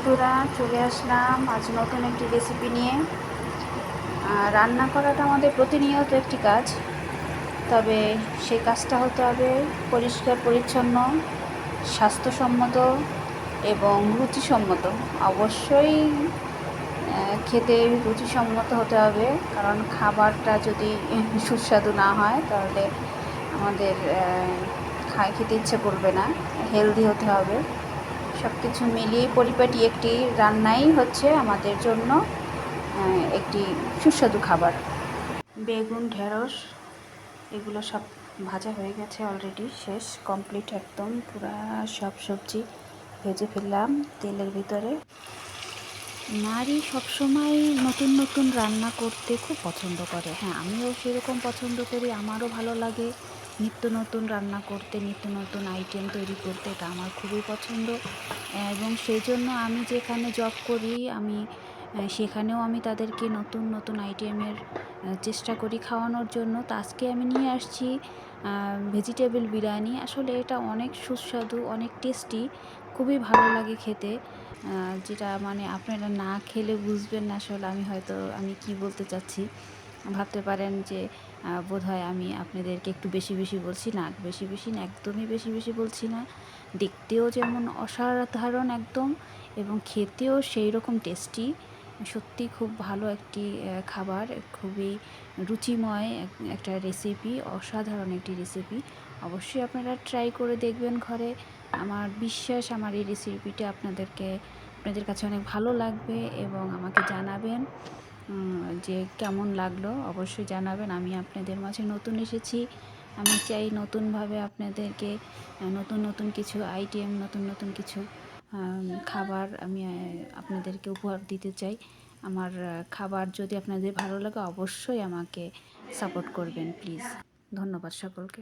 বন্ধুরা, চলে আসলাম আজ নতুন একটি রেসিপি নিয়ে। রান্না করাটা আমাদের প্রতিনিয়ত একটি কাজ, তবে সেই কাজটা হতে হবে পরিষ্কার পরিচ্ছন্ন, স্বাস্থ্যসম্মত এবং রুচিসম্মত। অবশ্যই খেতে রুচিসম্মত হতে হবে, কারণ খাবারটা যদি সুস্বাদু না হয় তাহলে আমাদের খেতে ইচ্ছে করবে না। হেলদি হতে হবে। সব কিছু মিলিয়ে পরিপাটি একটি রান্নাই হচ্ছে আমাদের জন্য একটি সুস্বাদু খাবার। বেগুন, ঢেঁড়স এগুলো সব ভাজা হয়ে গেছে, অলরেডি শেষ, কমপ্লিট একদম। পুরা সব সবজি ভেজে ফেললাম তেলের ভিতরে। নারী সবসময় নতুন নতুন রান্না করতে খুব পছন্দ করে। হ্যাঁ, আমিও সেরকম পছন্দ করি, আমারও ভালো লাগে নিত্য নতুন রান্না করতে, নিত্য নতুন আইটেম তৈরি করতে। এটা আমার খুবই পছন্দ এবং সেই জন্য আমি যেখানে জব করি সেখানেও আমি তাদেরকে নতুন নতুন আইটেমের চেষ্টা করি খাওয়ানোর জন্য। তো আজকে আমি নিয়ে আসছি ভেজিটেবল বিরিয়ানি। আসলে এটা অনেক সুস্বাদু, অনেক টেস্টি, খুবই ভালো লাগে খেতে। যেটা মানে আপনারা না খেলে বুঝবেন না আসলে আমি কি বলতে চাচ্ছি। ভাবতে পারেন যে বোধহয় আমি আপনাদেরকে একটু বেশি বেশি বলছি। না, বেশি বেশি না, একদমই বেশি বেশি বলছি না। দেখতেও যেমন অসাধারণ একদম, এবং খেতেও সেই রকম টেস্টি। সত্যি খুব ভালো একটি খাবার, খুবই রুচিময় একটা রেসিপি, অসাধারণ একটি রেসিপি। অবশ্যই আপনারা ট্রাই করে দেখবেন ঘরে। আমার বিশ্বাস আমার এই রেসিপিটা আপনাদের কাছে অনেক ভালো লাগবে এবং আমাকে জানাবেন যে কেমন লাগলো। অবশ্যই জানাবেন। আমি আপনাদের মাঝে নতুন এসেছি, আমি চাই নতুনভাবে আপনাদেরকে নতুন নতুন কিছু আইটেম, নতুন নতুন কিছু খাবার আমি আপনাদেরকে উপহার দিতে চাই। আমার খাবার যদি আপনাদের ভালো লাগে অবশ্যই আমাকে সাপোর্ট করবেন প্লিজ। ধন্যবাদ সকলকে।